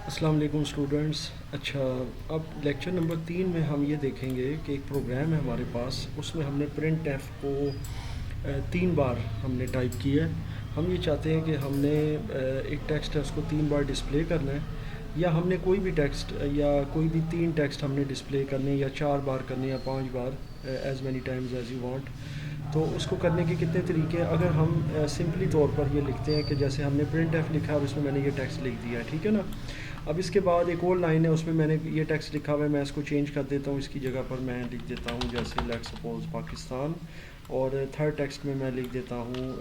السلام علیکم اسٹوڈنٹس. اچھا، اب لیکچر نمبر 3 میں ہم یہ دیکھیں گے کہ ایک پروگرام ہے ہمارے پاس، اس میں ہم نے پرنٹ ایف کو 3 بار ہم نے ٹائپ کیا ہے. ہم یہ چاہتے ہیں کہ ہم نے ایک ٹیکسٹ ہے اس کو 3 بار ڈسپلے کرنا ہے، یا ہم نے کوئی بھی ٹیکسٹ یا کوئی بھی 3 ٹیکسٹ ہم نے ڈسپلے کرنے یا 4 بار کرنے یا 5 بار، as many times as you want. تو اس کو کرنے کے کتنے طریقے ہیں. اگر ہم سمپلی طور پر یہ لکھتے ہیں کہ جیسے ہم نے پرنٹ ایف لکھا اور اس میں نے یہ ٹیکسٹ لکھ دیا ہے، ٹھیک ہے نا. اب اس کے بعد ایک اور لائن ہے، اس میں نے یہ ٹیکسٹ لکھا ہوا ہے، میں اس کو چینج کر دیتا ہوں. اس کی جگہ پر میں لکھ دیتا ہوں جیسے لیٹ سپوز پاکستان، اور تھرڈ ٹیکسٹ میں لکھ دیتا ہوں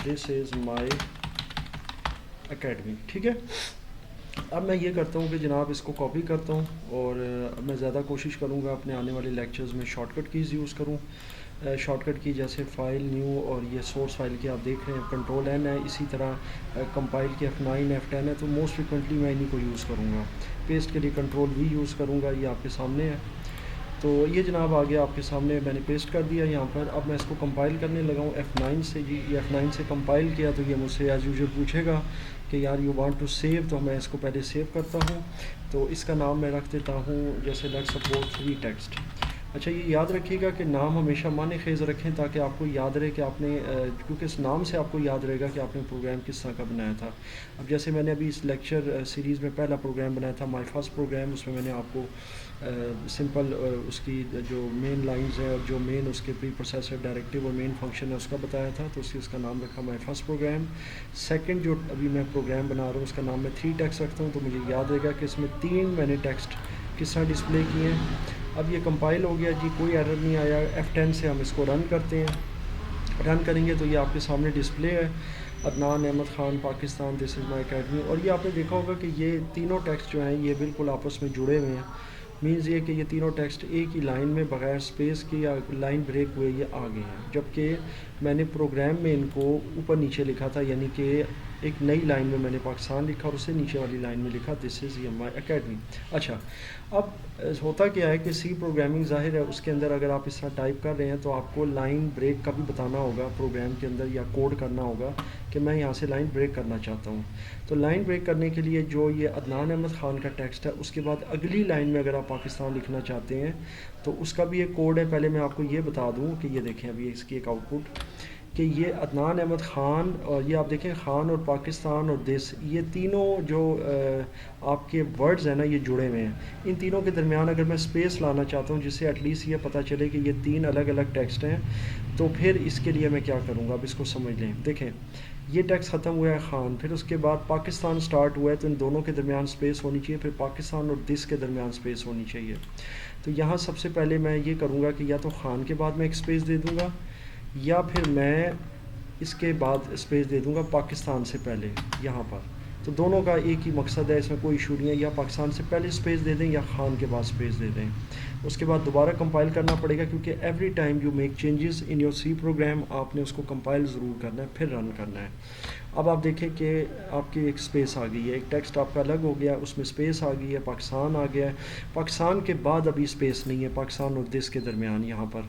دس از مائی اکیڈمی. ٹھیک ہے. اب میں یہ کرتا ہوں کہ جناب اس کو کاپی کرتا ہوں، اور میں زیادہ کوشش کروں گا اپنے آنے والے لیکچرز میں شارٹ کٹ کیز یوز کروں. شارٹ کٹ کی جیسے فائل نیو، اور یہ سورس فائل کی آپ دیکھ رہے ہیں کنٹرول این ہے. اسی طرح کمپائل کی F9 F10 ہے، تو موسٹ فریکوینٹلی میں انہیں کو یوز کروں گا. پیسٹ کے لیے کنٹرول وی یوز کروں گا. یہ آپ کے سامنے ہے. تو یہ جناب آگے آپ کے سامنے میں نے پیسٹ کر دیا یہاں پر. اب میں اس کو کمپائل کرنے لگا ہوں F9 سے. جی یہ F9 سے کمپائل کیا تو یہ مجھ سے ایز یوزول پوچھے گا کہ یار یو وانٹ ٹو سیو، تو میں اس کو پہلے سیو کرتا ہوں. تو اس کا نام میں رکھ دیتا ہوں جیسے لیٹ سپوز 3 ٹیکسٹ. اچھا، یہ یاد رکھیے گا کہ نام ہمیشہ معنی خیز رکھیں تاکہ آپ کو یاد رہے کہ آپ نے کیونکہ اس نام سے آپ کو یاد رہے گا کہ آپ نے پروگرام کس طرح کا بنایا تھا. اب جیسے میں نے ابھی اس لیکچر سیریز میں پہلا پروگرام بنایا تھا، مائی فرسٹ پروگرام. اس میں نے آپ کو سمپل اس کی جو مین لائنز ہیں اور جو مین اس کے پری پروسیسر ڈائریکٹیو اور مین فنکشن ہے اس کا بتایا تھا. تو اس کا نام رکھا مائی فرسٹ پروگرام. سیکنڈ جو ابھی میں پروگرام بنا رہا ہوں اس کا نام میں 3 ٹیکسٹ رکھتا ہوں. تو مجھے یاد رہے گا کہ اس میں 3 میں نے ٹیکسٹ کس طرح ڈسپلے کیے ہیں. اب یہ کمپائل ہو گیا جی، کوئی ایرر نہیں آیا. F10 سے ہم اس کو رن کرتے ہیں. رن کریں گے تو یہ آپ کے سامنے ڈسپلے ہے، عدنان احمد خان پاکستان دس از مائی اکیڈمی. اور یہ آپ نے دیکھا ہوگا کہ یہ تینوں ٹیکسٹ جو ہیں یہ بالکل آپس میں جڑے ہوئے ہیں. مینز یہ کہ یہ تینوں ٹیکسٹ ایک ہی لائن میں بغیر سپیس کی یا لائن بریک ہوئے یہ آ گئے ہیں. جبکہ میں نے پروگرام میں ان کو اوپر نیچے لکھا تھا، یعنی کہ ایک نئی لائن میں نے پاکستان لکھا اور اس سے نیچے والی لائن میں لکھا دس از مائی اکیڈمی. اچھا، اب ہوتا کیا ہے کہ سی پروگرامنگ ظاہر ہے اس کے اندر اگر آپ اس طرح ٹائپ کر رہے ہیں تو آپ کو لائن بریک کا بھی بتانا ہوگا پروگرام کے اندر، یا کوڈ کرنا ہوگا کہ میں یہاں سے لائن بریک کرنا چاہتا ہوں. تو لائن بریک کرنے کے لیے جو یہ عدنان احمد خان کا ٹیکسٹ ہے اس کے بعد اگلی لائن میں اگر آپ پاکستان لکھنا چاہتے ہیں تو اس کا بھی ایک کوڈ ہے. پہلے میں آپ کو یہ بتا دوں کہ یہ دیکھیں ابھی اس کی ایک آؤٹ پٹ کہ یہ عدنان احمد خان، اور یہ آپ دیکھیں خان اور پاکستان اور دس، یہ تینوں جو آپ کے ورڈز ہیں نا یہ جڑے ہوئے ہیں. ان تینوں کے درمیان اگر میں سپیس لانا چاہتا ہوں جس سے ایٹ لیسٹ یہ پتہ چلے کہ یہ 3 الگ الگ ٹیکسٹ ہیں، تو پھر اس کے لیے میں کیا کروں گا. اب اس کو سمجھ لیں. دیکھیں یہ ٹیکسٹ ختم ہوا ہے خان، پھر اس کے بعد پاکستان سٹارٹ ہوا ہے، تو ان دونوں کے درمیان سپیس ہونی چاہیے. پھر پاکستان اور دس کے درمیان سپیس ہونی چاہیے. تو یہاں سب سے پہلے میں یہ کروں گا کہ یا تو خان کے بعد میں ایک سپیس دے دوں گا، یا پھر میں اس کے بعد سپیس دے دوں گا پاکستان سے پہلے یہاں پر. تو دونوں کا ایک ہی مقصد ہے، اس میں کوئی ایشو نہیں ہے. یا پاکستان سے پہلے سپیس دے دیں یا خان کے بعد سپیس دے دیں. اس کے بعد دوبارہ کمپائل کرنا پڑے گا کیونکہ every time you make changes in your C program آپ نے اس کو کمپائل ضرور کرنا ہے پھر رن کرنا ہے. اب آپ دیکھیں کہ آپ کی ایک سپیس آ گئی ہے، ایک ٹیکسٹ آپ کا الگ ہو گیا، اس میں سپیس آ گئی ہے، پاکستان آ گیا ہے. پاکستان کے بعد ابھی سپیس نہیں ہے پاکستان اور دس کے درمیان یہاں پر.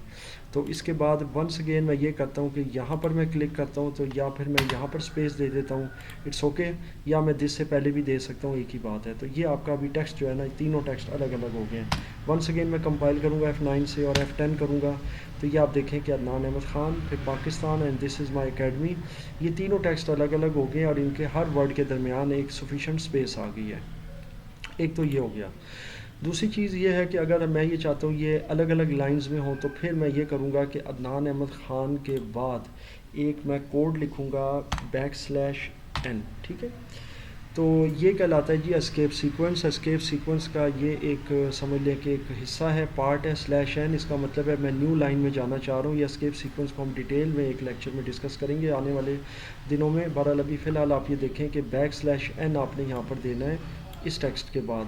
تو اس کے بعد ونس اگین میں یہ کرتا ہوں کہ یہاں پر میں کلک کرتا ہوں، تو یا پھر میں یہاں پر سپیس دے دیتا ہوں، اٹس اوکے. یا میں دس سے پہلے بھی دے سکتا ہوں، ایک ہی بات ہے. تو یہ آپ کا ابھی ٹیکسٹ جو ہے نا تینوں ٹیکسٹ الگ الگ ہو گئے ہیں. ونس اگین میں کمپائل کروں گا F9 سے اور F10 کروں گا، تو یہ آپ دیکھیں کہ عدنان احمد خان پھر Pakistan and this is my academy, یہ تینوں ٹیکسٹ الگ الگ ہو گئے اور ان کے ہر ورڈ کے درمیان ایک سفیشینٹ سپیس آ گئی ہے. ایک تو یہ ہو گیا. دوسری چیز یہ ہے کہ اگر میں یہ چاہتا ہوں یہ الگ الگ لائنز میں ہوں تو پھر میں یہ کروں گا کہ عدنان احمد خان کے بعد ایک میں کوڈ لکھوں گا \n. ٹھیک ہے. تو یہ کہلاتا ہے جی اسکیپ سیکوینس. اسکیپ سیکوینس کا یہ ایک سمجھ لیں کہ ایک حصہ ہے، پارٹ ہے /n. اس کا مطلب ہے میں نیو لائن میں جانا چاہ رہا ہوں. یہ اسکیپ سیکوینس کو ہم ڈیٹیل میں ایک لیکچر میں ڈسکس کریں گے آنے والے دنوں میں. بہرحال ابھی فی الحال آپ یہ دیکھیں کہ \n آپ نے یہاں پر دینا ہے اس ٹیکسٹ کے بعد.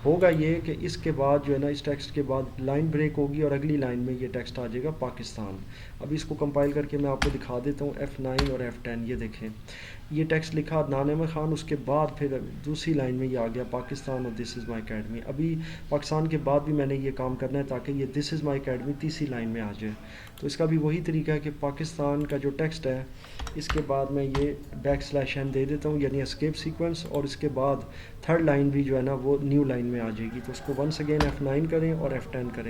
ہوگا یہ کہ اس کے بعد جو ہے نا اس ٹیکسٹ کے بعد لائن بریک ہوگی اور اگلی لائن میں یہ ٹیکسٹ آ جائے گا پاکستان. اب اس کو کمپائل کر کے میں آپ کو دکھا دیتا ہوں. F9 اور F10 یہ دیکھیں یہ ٹیکسٹ لکھا عدنان احمد خان, اس کے بعد پھر دوسری لائن میں یہ آ گیا پاکستان اور دس از مائی اکیڈمی. ابھی پاکستان کے بعد بھی میں نے یہ کام کرنا ہے تاکہ یہ دس از مائی اکیڈمی تیسری لائن میں آ جائے. تو اس کا بھی وہی طریقہ ہے کہ پاکستان کا جو ٹیکسٹ ہے اس کے بعد میں یہ \n دے دیتا ہوں یعنی اسکیپ سیکوینس, اور اس کے بعد تھرڈ لائن بھی جو ہے نا وہ نیو لائن میں آ جائے گی. تو اس کو ونس اگین F9 کریں اور F10 کریں.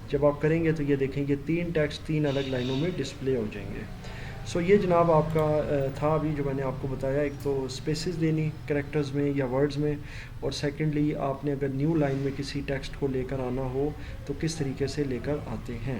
جب آپ کریں گے تو یہ دیکھیں یہ تین ٹیکسٹ تین الگ لائنوں میں ڈسپلے ہو جائیں گے. سو یہ جناب آپ کا تھا ابھی جو میں نے آپ کو بتایا. ایک تو اسپیسز دینی کریکٹرز میں یا ورڈز میں, اور سیکنڈلی آپ نے اگر نیو لائن میں کسی ٹیکسٹ کو لے کر آنا ہو تو کس طریقے سے لے کر آتے ہیں.